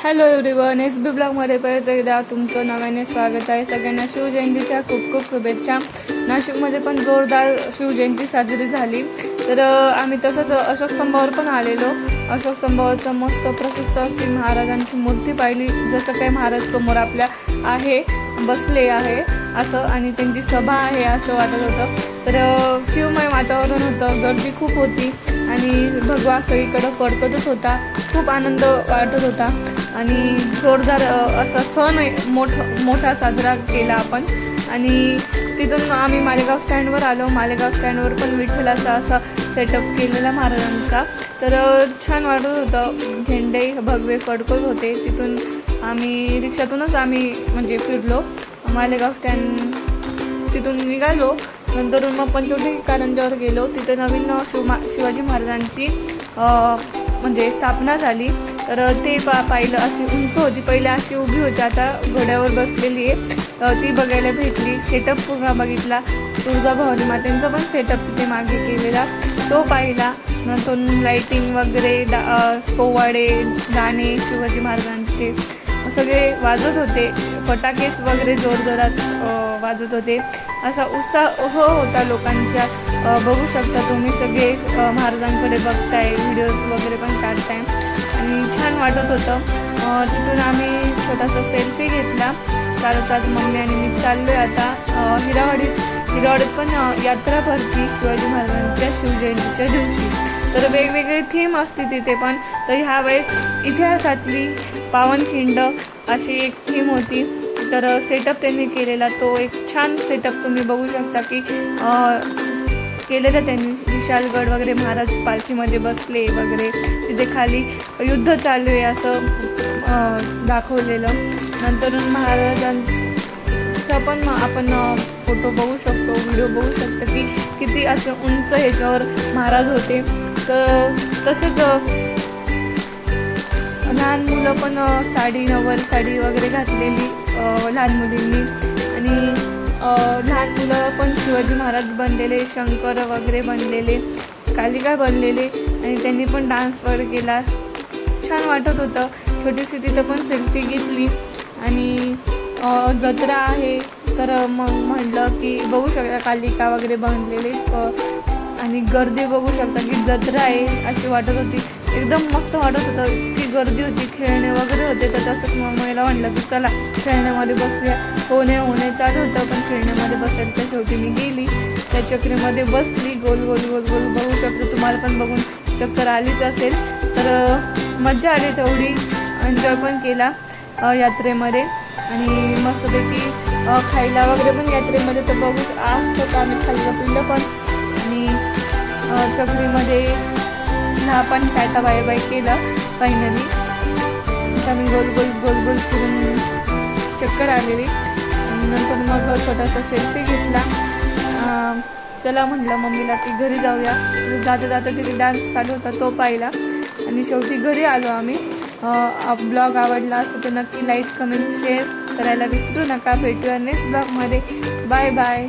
Hello everyone, S बी ब्लॉगमध्ये परत एकदा तुमचं नव्याने स्वागत आहे. सगळ्यांना शिवजयंतीच्या खूप खूप शुभेच्छा. नाशिकमध्ये पण जोरदार शिवजयंती साजरी झाली. तर आम्ही तसंच अशोक स्तंभावर पण आलेलो. अशोक स्तंभावरचं मस्त प्रशस्त अशी महाराजांची मूर्ती पाहिली. जसं काही महाराज समोर आपल्या आहे, बसले आहे असं, आणि त्यांची सभा आहे असं वाटत होतं. तर शिवमय वातावरण होतं, गर्दी खूप होती आणि भगवा सगळीकडं फडकतच होता. खूप आनंद वाटत होता आणि जोरदार असा सण मोठा साजरा केला आपण. आणि तिथून आम्ही मालेगाव स्टँडवर आलो. मालेगाव स्टँडवर पण विठ्ठलाचा असा सेटअप केलेला महाराजांचा. तर छान वाटत होतं, झेंडे भगवे फडकत होते. तिथून आम्ही रिक्षातूनच म्हणजे फिरलो मालेगाव स्टँड. तिथून निघालो, नंतर मग पंचवटी कारंजावर गेलो. तिथे नवीन शिवाजी महाराजांची म्हणजे स्थापना झाली. तर ते पाहिलं. अशी उंच होती, पहिले अशी उभी होती, आता घोड्यावर बसलेली आहे, ती बघायला भेटली. सेटअप पूर्ण बघितला. तुळजाभवानी मातेंचा पण सेटअप तिथे मागे केलेला, तो पाहिला. नंतर लाईटिंग वगैरे, पोवाडे, गाणे शिवाजी महाराजांचे सगळे वाजत होते. फटाकेस वगैरे जोरजोरात वाजत होते. असा उत्साह होता लोकांच्या. बघू शकता तुम्ही, सगळे महाराजांकडे बघताय, व्हिडिओज वगैरे पण काढताय आणि छान वाटत होतं. तिथून आम्ही छोटासा सेल्फी घेतला. चालत मम्मी आणि मी चाललो आहे आता हिरावाडीत पण यात्रा भरती शिवाजी महाराजांच्या शिवजयंतीच्या दिवशी. तर वेगवेगळे थीम असते तिथे पण. तर ह्यावेळेस इतिहासातली पावनखिंड अशी एक थीम होती. तर सेटअप त्यांनी केलेला, तो एक छान सेटअप तुम्ही बघू शकता की केलेलं त्यांनी. विशालगड वगैरे, महाराज पालखीमध्ये बसले वगैरे, तिथे खाली युद्ध चालू आहे असं दाखवलेलं. नंतर महाराजांचा पण आपण फोटो बघू शकतो, व्हिडिओ बघू शकतो की किती असं उंच ह्याच्यावर महाराज होते. तर तसेच लहान मुलं पण नऊवारी साडी वगैरे घातलेली लहान मुलींनी. आणि लहान मुलं पण शिवाजी महाराज बनलेले, शंकर वगैरे बनलेले, कालिका बनलेले, आणि त्यांनी पण डान्स वगैरे केला. छान वाटत होतं. छोटीशी तिथं पण सेल्फी घेतली. आणि जत्रा आहे तर मग म्हटलं की बघू शकता कालिका वगैरे बनलेले, आणि गर्दी बघू शकता की जत्रा आहे अशी वाटत होती. एकदम मस्त वाटत होतं. इतकी गर्दी होती, खेळणे वगैरे होते. तर तसंच मग मला म्हटलं की चला खेळण्यामध्ये बसूया. होणे चालू होतं, पण खेळण्यामध्ये बसायला तर शेवटी मी गेली. त्या चक्रीमध्ये बसली, गोल गोल गोल गोल बघू शकतो. तुम्हाला पण बघून चक्कर आलीच असेल. तर मज्जा आली, तेवढी एन्जॉय पण केला यात्रेमध्ये. आणि मस्तपैकी खायला वगैरे पण यात्रेमध्ये तर बघू असतं, आम्ही खाल्लं पिल्लं पण. आणि चक्रीमध्ये पण टाटा बाय बाय केलं फायनली. आम्ही गोल गोल गोल गोल फिरून चक्कर आलेली. नंतर मग छोटासा सेल्फी घेतला. चला म्हटलं मम्मीला की घरी जाऊया. जाता जाता तिथे डान्स चालू होता, तो पाहिला. आणि शेवटी घरी आलो आम्ही. ब्लॉग आवडला असं तर नक्की लाईक, कमेंट, शेअर करायला विसरू नका. भेटूया नेक्स्ट ब्लॉगमध्ये. Bye bye.